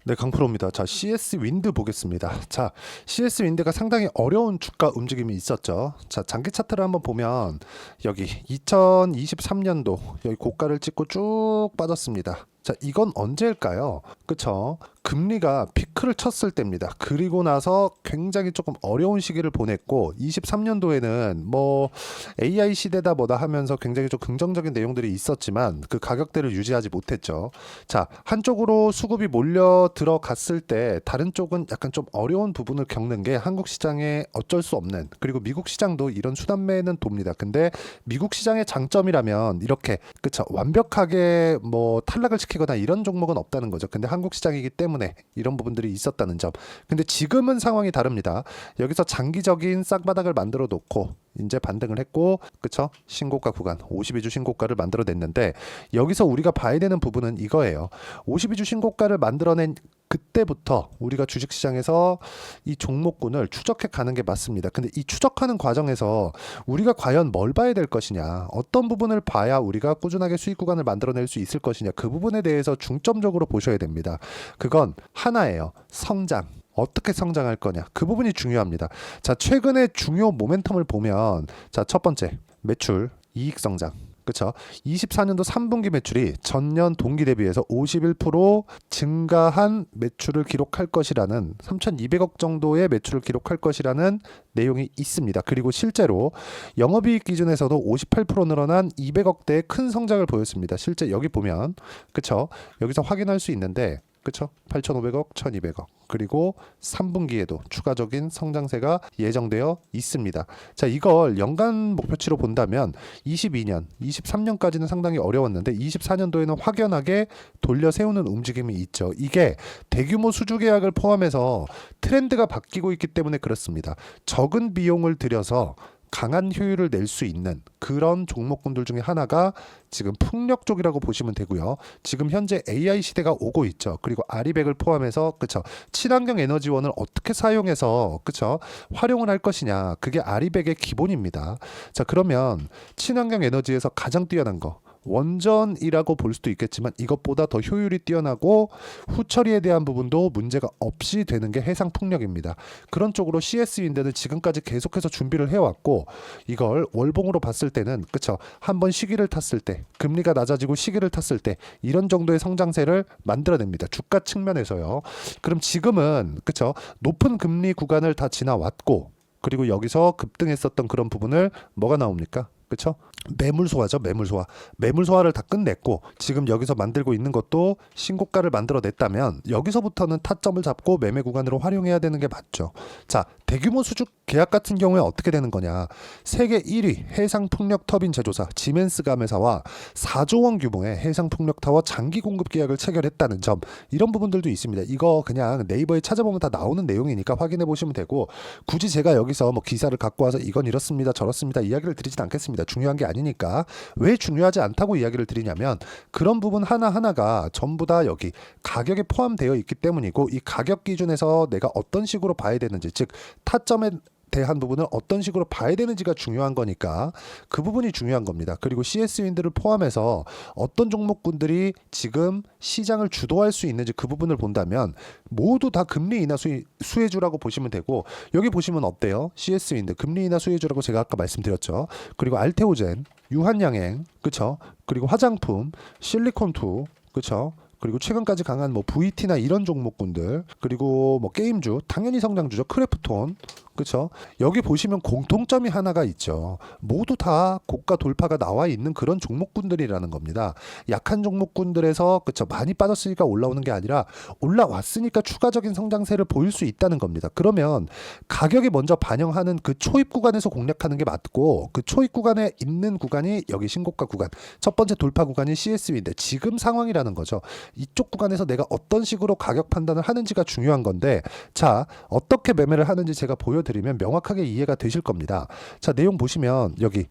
네, 강프로입니다. 자, CS 윈드 보겠습니다. 자, CS 윈드가 상당히 어려운 주가 움직임이 있었죠. 자, 장기 차트를 한번 보면 여기 2023년도 여기 고가를 찍고 쭉 빠졌습니다. 자, 이건 언제일까요? 그쵸? 금리가 피크를 쳤을 때입니다. 그리고 나서 굉장히 조금 어려운 시기를 보냈고 23년도에는 뭐 AI 시대다 뭐다 하면서 굉장히 좀 긍정적인 내용들이 있었지만 그 가격대를 유지하지 못했죠. 자, 한쪽으로 수급이 몰려 들어갔을 때 다른 쪽은 약간 좀 어려운 부분을 겪는 게 한국 시장에 어쩔 수 없는, 그리고 미국 시장도 이런 수단매는 돕니다. 근데 미국 시장의 장점이라면 이렇게 그쵸, 완벽하게 뭐 탈락을 시키거나 이런 종목은 없다는 거죠. 근데 한국 시장이기 때문에 이런 부분들이 있었다는 점. 근데 지금은 상황이 다릅니다. 여기서 장기적인 쌍바닥을 만들어 놓고 이제 반등을 했고, 그쵸? 신고가 구간 52주 신고가를 만들어냈는데, 여기서 우리가 봐야 되는 부분은 이거예요. 52주 신고가를 만들어낸 그때부터 우리가 주식시장에서 이 종목군을 추적해 가는 게 맞습니다. 근데 이 추적하는 과정에서 우리가 과연 뭘 봐야 될 것이냐, 어떤 부분을 봐야 우리가 꾸준하게 수익 구간을 만들어낼 수 있을 것이냐, 그 부분에 대해서 중점적으로 보셔야 됩니다. 그건 하나예요. 성장. 어떻게 성장할 거냐, 그 부분이 중요합니다. 자, 최근에 중요 모멘텀을 보면, 자, 첫 번째 매출, 이익 성장. 그쵸? 24년도 3분기 매출이 전년 동기 대비해서 51% 증가한 매출을 기록할 것이라는, 3,200억 정도의 매출을 기록할 것이라는 내용이 있습니다. 그리고 실제로 영업이익 기준에서도 58% 늘어난 200억대의 큰 성장을 보였습니다. 실제 여기 보면, 그쵸? 여기서 확인할 수 있는데, 그쵸? 8,500억, 1,200억. 그리고 3분기에도 추가적인 성장세가 예정되어 있습니다. 자, 이걸 연간 목표치로 본다면 22년, 23년까지는 상당히 어려웠는데 24년도에는 확연하게 돌려 세우는 움직임이 있죠. 이게 대규모 수주 계약을 포함해서 트렌드가 바뀌고 있기 때문에 그렇습니다. 적은 비용을 들여서 강한 효율을 낼 수 있는 그런 종목군들 중에 하나가 지금 풍력 쪽이라고 보시면 되고요. 지금 현재 AI 시대가 오고 있죠. 그리고 아리백을 포함해서, 그쵸, 친환경 에너지원을 어떻게 사용해서, 그쵸, 활용을 할 것이냐, 그게 아리백의 기본입니다. 자, 그러면 친환경 에너지에서 가장 뛰어난 거, 원전이라고 볼 수도 있겠지만 이것보다 더 효율이 뛰어나고 후처리에 대한 부분도 문제가 없이 되는 게 해상풍력입니다. 그런 쪽으로 CS 윈드는 지금까지 계속해서 준비를 해왔고, 이걸 월봉으로 봤을 때는, 그쵸, 한번 시기를 탔을 때, 금리가 낮아지고 시기를 탔을 때 이런 정도의 성장세를 만들어냅니다. 주가 측면에서요. 그럼 지금은, 그쵸, 높은 금리 구간을 다 지나왔고, 그리고 여기서 급등했었던 그런 부분을 뭐가 나옵니까? 그쵸? 매물 소화죠. 매물 소화. 매물 소화를 다 끝냈고 지금 여기서 만들고 있는 것도 신고가를 만들어냈다면 여기서부터는 타점을 잡고 매매 구간으로 활용해야 되는 게 맞죠. 자, 대규모 수주 계약 같은 경우에 어떻게 되는 거냐. 세계 1위 해상풍력 터빈 제조사 지멘스 가메사와 4조 원 규모의 해상풍력 타워 장기 공급 계약을 체결했다는 점, 이런 부분들도 있습니다. 이거 그냥 네이버에 찾아보면 다 나오는 내용이니까 확인해 보시면 되고, 굳이 제가 여기서 뭐 기사를 갖고 와서 이건 이렇습니다 저렇습니다 이야기를 드리진 않겠습니다. 중요한 게 아니니까. 왜 중요하지 않다고 이야기를 드리냐면, 그런 부분 하나하나가 전부 다 여기 가격에 포함되어 있기 때문이고, 이 가격 기준에서 내가 어떤 식으로 봐야 되는지, 즉 타점에 대한 부분을 어떤 식으로 봐야 되는지가 중요한 거니까 그 부분이 중요한 겁니다. 그리고 CS 윈드를 포함해서 어떤 종목군들이 지금 시장을 주도할 수 있는지 그 부분을 본다면 모두 다 금리 인하 수혜주라고 보시면 되고, 여기 보시면 어때요? CS 윈드 금리 인하 수혜주라고 제가 아까 말씀드렸죠. 그리고 알테오젠, 유한양행, 그쵸? 그리고 화장품, 실리콘2, 그쵸? 그리고 최근까지 강한 뭐 VT나 이런 종목군들, 그리고 뭐 게임주, 당연히 성장주죠. 크래프톤, 그렇죠? 여기 보시면 공통점이 하나가 있죠. 모두 다 고가 돌파가 나와 있는 그런 종목군들이라는 겁니다. 약한 종목군들에서, 그렇죠, 많이 빠졌으니까 올라오는 게 아니라 올라왔으니까 추가적인 성장세를 보일 수 있다는 겁니다. 그러면 가격이 먼저 반영하는 그 초입 구간에서 공략하는 게 맞고, 그 초입 구간에 있는 구간이 여기 신고가 구간, 첫 번째 돌파 구간이 CSW인데 지금 상황이라는 거죠. 이쪽 구간에서 내가 어떤 식으로 가격 판단을 하는지가 중요한 건데, 자, 어떻게 매매를 하는지 제가 보여드리면 명확하게 이해가 되실 겁니다. 자, 내용 보시면 여기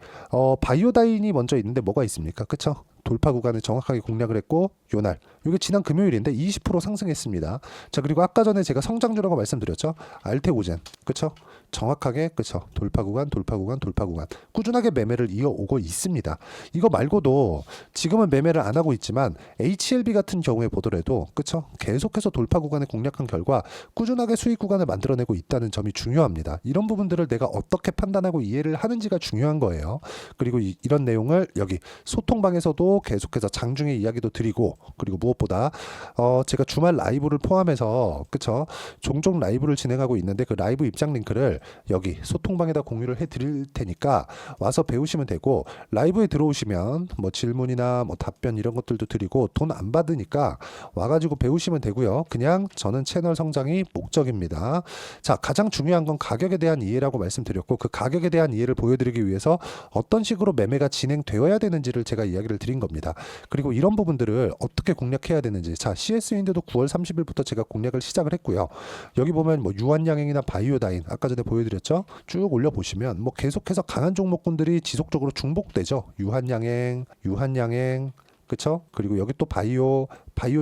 바이오다인이 먼저 있는데 뭐가 있습니까? 그쵸? 돌파 구간을 정확하게 공략을 했고 요날 이게 지난 금요일인데 20% 상승했습니다. 자, 그리고 아까 전에 제가 성장주라고 말씀드렸죠. 알테오젠, 그쵸? 정확하게, 그쵸? 돌파 구간, 돌파 구간, 돌파 구간 꾸준하게 매매를 이어오고 있습니다. 이거 말고도 지금은 매매를 안 하고 있지만 HLB 같은 경우에 보더라도, 그쵸? 계속해서 돌파 구간을 공략한 결과 꾸준하게 수익 구간을 만들어내고 있다는 점이 중요합니다. 이런 부분들을 내가 어떻게 판단하고 이해를 하는지가 중요한 거예요. 그리고 이런 내용을 여기 소통방에서도 계속해서 장중에 이야기도 드리고, 그리고 무엇보다 제가 주말 라이브를 포함해서, 그쵸? 종종 라이브를 진행하고 있는데 그 라이브 입장 링크를 여기 소통방에다 공유를 해 드릴 테니까 와서 배우시면 되고, 라이브에 들어오시면 뭐 질문이나 뭐 답변 이런 것들도 드리고 돈 안 받으니까 와가지고 배우시면 되고요. 그냥 저는 채널 성장이 목적입니다. 자, 가장 중요한 건 가격에 대한 이해라고 말씀드렸고, 그 가격에 대한 이해를 보여드리기 위해서 어떤 식으로 매매가 진행되어야 되는지를 제가 이야기를 드린 겁니다. 그리고 이런 부분들을 어떻게 공략해야 되는지, 자, CS 윈드도 9월 30일부터 제가 공략을 시작을 했고요. 여기 보면 뭐 유한양행이나 바이오다인 아까 전에 보여드렸죠. 쭉 올려보시면 뭐 계속해서 강한 종목군들이 지속적으로 중복되죠. 유한양행, 그쵸? 그리고 여기 또 바이오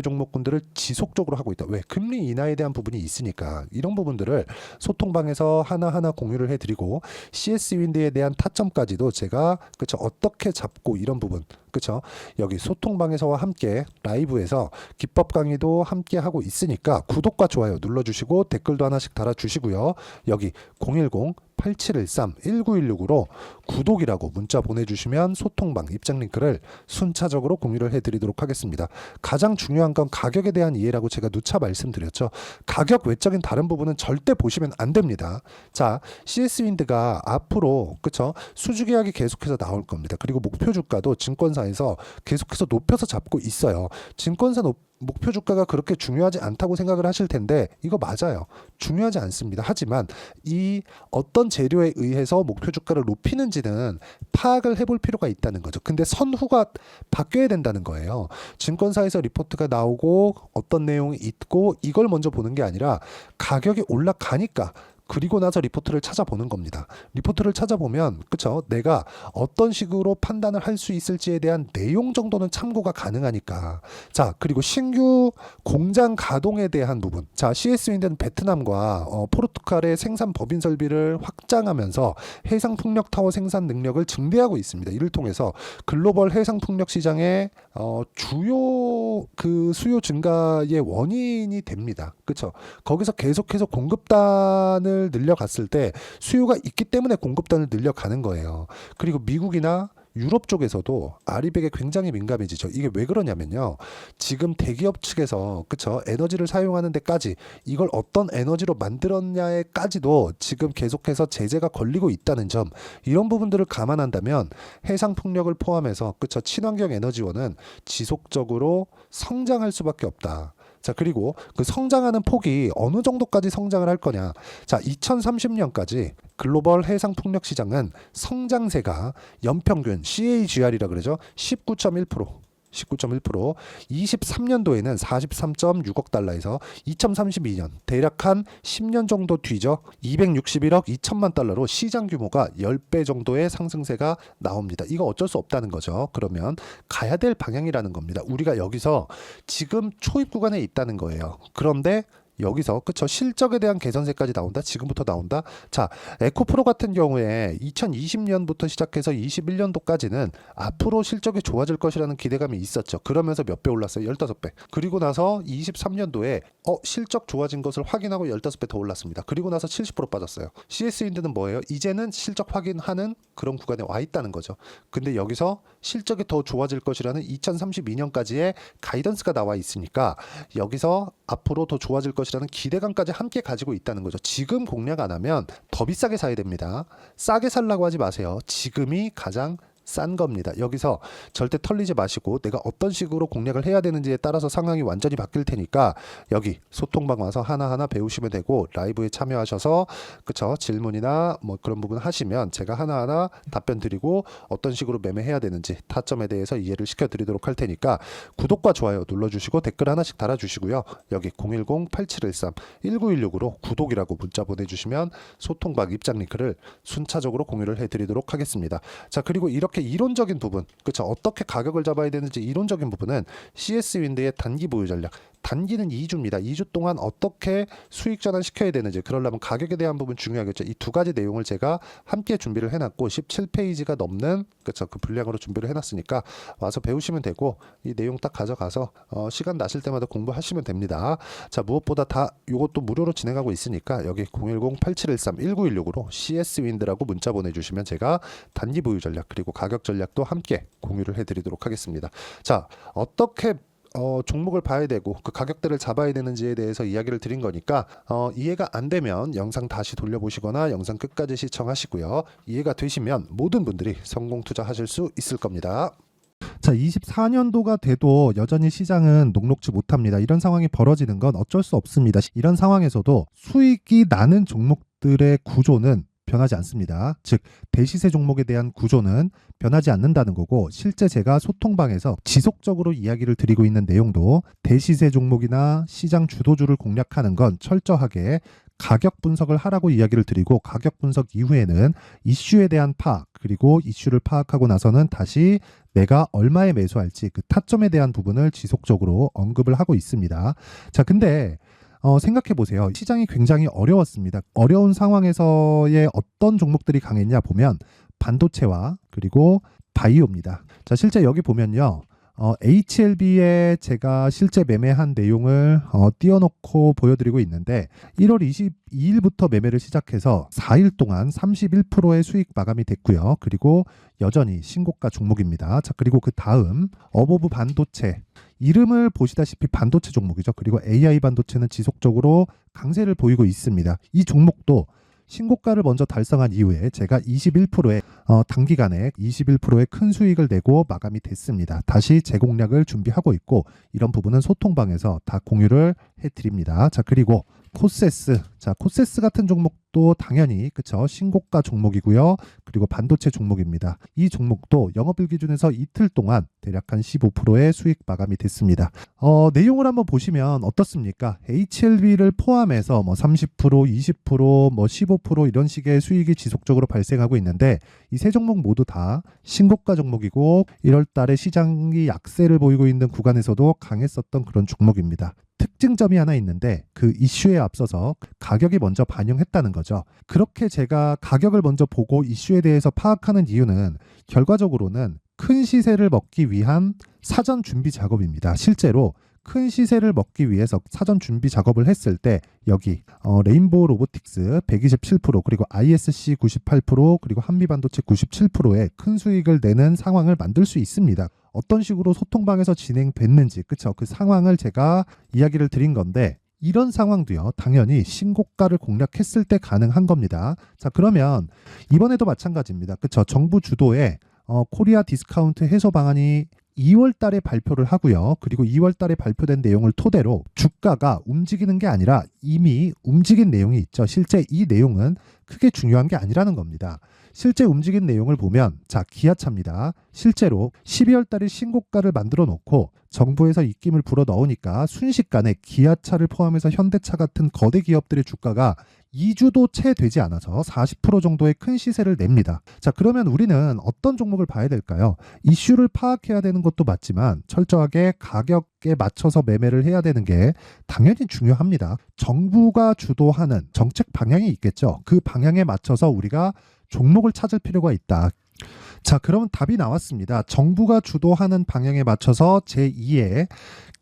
종목군들을 지속적으로 하고 있다. 왜? 금리 인하에 대한 부분이 있으니까. 이런 부분들을 소통방에서 하나하나 공유를 해드리고, CS 윈드에 대한 타점까지도 제가, 그쵸? 어떻게 잡고 이런 부분, 그쵸? 여기 소통방에서와 함께 라이브에서 기법 강의도 함께 하고 있으니까 구독과 좋아요 눌러주시고 댓글도 하나씩 달아주시고요. 여기 010-8713-1916으로 구독이라고 문자 보내주시면 소통방 입장 링크를 순차적으로 공유를 해드리도록 하겠습니다. 가장 중요한 건 가격에 대한 이해라고 제가 누차 말씀드렸죠. 가격 외적인 다른 부분은 절대 보시면 안 됩니다. 자, CS 윈드가 앞으로, 그쵸? 수주 계약이 계속해서 나올 겁니다. 그리고 목표 주가도 증권사에서 계속해서 높여서 잡고 있어요. 증권사 목표 주가가 그렇게 중요하지 않다고 생각을 하실 텐데 이거 맞아요. 중요하지 않습니다. 하지만 이 어떤 재료에 의해서 목표 주가를 높이는지는 파악을 해볼 필요가 있다는 거죠. 근데 선후가 바뀌어야 된다는 거예요. 증권사에서 리포트가 나오고 어떤 내용이 있고 이걸 먼저 보는 게 아니라 가격이 올라가니까 그리고 나서 리포트를 찾아보는 겁니다. 리포트를 찾아보면, 그쵸? 내가 어떤 식으로 판단을 할 수 있을지에 대한 내용 정도는 참고가 가능하니까. 자, 그리고 신규 공장 가동에 대한 부분. 자, CS 윈드는 베트남과 포르투갈의 생산 법인 설비를 확장하면서 해상 풍력 타워 생산 능력을 증대하고 있습니다. 이를 통해서 글로벌 해상 풍력 시장의 주요 그 수요 증가의 원인이 됩니다. 그쵸? 거기서 계속해서 공급단을 늘려갔을 때 수요가 있기 때문에 공급단을 늘려가는 거예요. 그리고 미국이나 유럽 쪽에서도 아리백에 굉장히 민감해지죠. 이게 왜 그러냐면요. 지금 대기업 측에서, 그쵸? 에너지를 사용하는 데까지 이걸 어떤 에너지로 만들었냐에까지도 지금 계속해서 제재가 걸리고 있다는 점, 이런 부분들을 감안한다면 해상 풍력을 포함해서, 그쵸? 친환경 에너지원은 지속적으로 성장할 수밖에 없다. 자, 그리고 그 성장하는 폭이 어느 정도까지 성장을 할 거냐. 자, 2030년까지 글로벌 해상 풍력 시장은 성장세가 연평균 CAGR이라 그러죠. 19.1%, 23년도에는 43.6억 달러에서 2032년 대략 한 10년 정도 뒤죠. 261억 2천만 달러로 시장 규모가 10배 정도의 상승세가 나옵니다. 이거 어쩔 수 없다는 거죠. 그러면 가야 될 방향이라는 겁니다. 우리가 여기서 지금 초입 구간에 있다는 거예요. 그런데 여기서, 그쵸? 실적에 대한 개선세까지 나온다? 지금부터 나온다? 자, 에코프로 같은 경우에 2020년부터 시작해서 21년도까지는 앞으로 실적이 좋아질 것이라는 기대감이 있었죠. 그러면서 몇 배 올랐어요? 15배. 그리고 나서 23년도에 실적 좋아진 것을 확인하고 15배 더 올랐습니다. 그리고 나서 70% 빠졌어요. CS인드는 뭐예요? 이제는 실적 확인하는 그런 구간에 와 있다는 거죠. 근데 여기서 실적이 더 좋아질 것이라는 2032년까지의 가이던스가 나와 있으니까 여기서 앞으로 더 좋아질 것이라는 기대감까지 함께 가지고 있다는 거죠. 지금 공략 안 하면 더 비싸게 사야 됩니다. 싸게 살라고 하지 마세요. 지금이 가장 싼 겁니다. 여기서 절대 털리지 마시고 내가 어떤 식으로 공략을 해야 되는지에 따라서 상황이 완전히 바뀔 테니까 여기 소통방 와서 하나하나 배우시면 되고, 라이브에 참여하셔서, 그쵸? 질문이나 뭐 그런 부분 하시면 제가 하나하나 답변 드리고 어떤 식으로 매매해야 되는지 타점에 대해서 이해를 시켜드리도록 할 테니까 구독과 좋아요 눌러주시고 댓글 하나씩 달아주시고요. 여기 010-8713-1916으로 구독이라고 문자 보내주시면 소통방 입장 링크를 순차적으로 공유를 해드리도록 하겠습니다. 자, 그리고 이렇게 이렇게 이론적인 부분, 그렇죠? 어떻게 가격을 잡아야 되는지 이론적인 부분은 CS 윈드의 단기 보유 전략. 단기는 2주입니다. 2주 동안 어떻게 수익 전환 시켜야 되는지, 그러려면 가격에 대한 부분 중요하겠죠. 이 두 가지 내용을 제가 함께 준비를 해놨고 17페이지가 넘는, 그렇죠, 그 분량으로 준비를 해놨으니까 와서 배우시면 되고, 이 내용 딱 가져가서 시간 나실 때마다 공부하시면 됩니다. 자, 무엇보다 다 요것도 무료로 진행하고 있으니까 여기 010-8713-1916으로 CS 윈드라고 문자 보내주시면 제가 단기 보유 전략 그리고 가격 전략도 함께 공유를 해드리도록 하겠습니다. 자, 어떻게 종목을 봐야 되고 그 가격대를 잡아야 되는지에 대해서 이야기를 드린 거니까 이해가 안 되면 영상 다시 돌려보시거나 영상 끝까지 시청하시고요. 이해가 되시면 모든 분들이 성공 투자하실 수 있을 겁니다. 자, 24년도가 돼도 여전히 시장은 녹록지 못합니다. 이런 상황이 벌어지는 건 어쩔 수 없습니다. 이런 상황에서도 수익이 나는 종목들의 구조는 변하지 않습니다. 즉 대시세 종목에 대한 구조는 변하지 않는다는 거고, 실제 제가 소통방에서 지속적으로 이야기를 드리고 있는 내용도 대시세 종목이나 시장 주도주를 공략하는 건 철저하게 가격 분석을 하라고 이야기를 드리고, 가격 분석 이후에는 이슈에 대한 파악, 그리고 이슈를 파악하고 나서는 다시 내가 얼마에 매수할지 그 타점에 대한 부분을 지속적으로 언급을 하고 있습니다. 자, 근데 생각해 보세요. 시장이 굉장히 어려웠습니다. 어려운 상황에서의 어떤 종목들이 강했냐 보면 반도체와 그리고 바이오입니다. 자, 실제 여기 보면요. HLB에 제가 실제 매매한 내용을 띄워놓고 보여드리고 있는데 1월 22일부터 매매를 시작해서 4일 동안 31%의 수익 마감이 됐고요. 그리고 여전히 신고가 종목입니다. 자, 그리고 그 다음 어보브 반도체, 이름을 보시다시피 반도체 종목이죠. 그리고 AI 반도체는 지속적으로 강세를 보이고 있습니다. 이 종목도 신고가를 먼저 달성한 이후에 제가 21%의 단기간에 21%의 큰 수익을 내고 마감이 됐습니다. 다시 재공략을 준비하고 있고, 이런 부분은 소통방에서 다 공유를 해드립니다. 자, 그리고 코세스, 자, 코세스 같은 종목도 당연히 그쵸, 신고가 종목이고요. 그리고 반도체 종목입니다. 이 종목도 영업일 기준에서 이틀 동안 대략 한 15%의 수익 마감이 됐습니다. 내용을 한번 보시면 어떻습니까? HLB를 포함해서 뭐 30%, 20%, 뭐 15% 이런 식의 수익이 지속적으로 발생하고 있는데, 이 세 종목 모두 다 신고가 종목이고 1월 달에 시장이 약세를 보이고 있는 구간에서도 강했었던 그런 종목입니다. 특징점이 하나 있는데 그 이슈에 앞서서 가격이 먼저 반영했다는 거죠. 그렇게 제가 가격을 먼저 보고 이슈에 대해서 파악하는 이유는 결과적으로는 큰 시세를 먹기 위한 사전 준비 작업입니다. 실제로 큰 시세를 먹기 위해서 사전 준비 작업을 했을 때 여기 레인보우 로보틱스 127%, 그리고 ISC 98%, 그리고 한미반도체 97%의 큰 수익을 내는 상황을 만들 수 있습니다. 어떤 식으로 소통방에서 진행됐는지, 그쵸? 그 상황을 제가 이야기를 드린 건데, 이런 상황도요, 당연히 신고가를 공략했을 때 가능한 겁니다. 자, 그러면 이번에도 마찬가지입니다. 그쵸? 정부 주도의 코리아 디스카운트 해소 방안이 2월 달에 발표를 하고요. 그리고 2월 달에 발표된 내용을 토대로 주가가 움직이는 게 아니라 이미 움직인 내용이 있죠. 실제 이 내용은 크게 중요한 게 아니라는 겁니다. 실제 움직인 내용을 보면, 자, 기아차입니다. 실제로 12월 달에 신고가를 만들어 놓고 정부에서 입김을 불어 넣으니까 순식간에 기아차를 포함해서 현대차 같은 거대 기업들의 주가가 2주도 채 되지 않아서 40% 정도의 큰 시세를 냅니다. 자, 그러면 우리는 어떤 종목을 봐야 될까요? 이슈를 파악해야 되는 것도 맞지만 철저하게 가격에 맞춰서 매매를 해야 되는 게 당연히 중요합니다. 정부가 주도하는 정책 방향이 있겠죠. 그 방향에 맞춰서 우리가 종목을 찾을 필요가 있다. 자, 그러면 답이 나왔습니다. 정부가 주도하는 방향에 맞춰서 제2의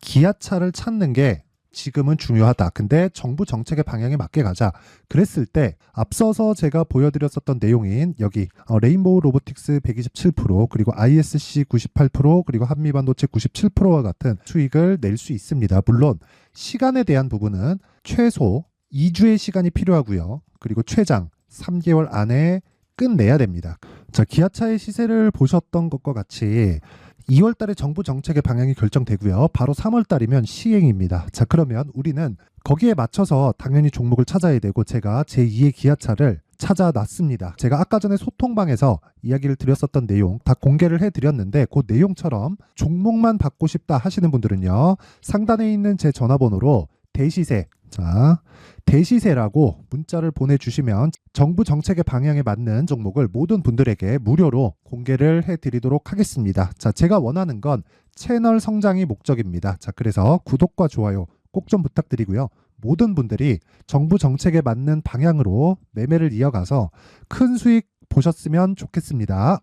기아차를 찾는 게 지금은 중요하다. 근데 정부 정책의 방향에 맞게 가자. 그랬을 때 앞서서 제가 보여드렸었던 내용인 여기 레인보우 로보틱스 127%, 그리고 ISC 98%, 그리고 한미반도체 97%와 같은 수익을 낼 수 있습니다. 물론 시간에 대한 부분은 최소 2주의 시간이 필요하고요. 그리고 최장 3개월 안에 끝내야 됩니다. 자, 기아차의 시세를 보셨던 것과 같이 2월 달에 정부 정책의 방향이 결정되고요. 바로 3월 달이면 시행입니다. 자, 그러면 우리는 거기에 맞춰서 당연히 종목을 찾아야 되고, 제가 제2의 기아차를 찾아놨습니다. 제가 아까 전에 소통방에서 이야기를 드렸었던 내용 다 공개를 해드렸는데, 그 내용처럼 종목만 받고 싶다 하시는 분들은요, 상단에 있는 제 전화번호로 대시세 자, 대시세라고 문자를 보내주시면 정부 정책의 방향에 맞는 종목을 모든 분들에게 무료로 공개를 해드리도록 하겠습니다. 자, 제가 원하는 건 채널 성장이 목적입니다. 자, 그래서 구독과 좋아요 꼭 좀 부탁드리고요. 모든 분들이 정부 정책에 맞는 방향으로 매매를 이어가서 큰 수익 보셨으면 좋겠습니다.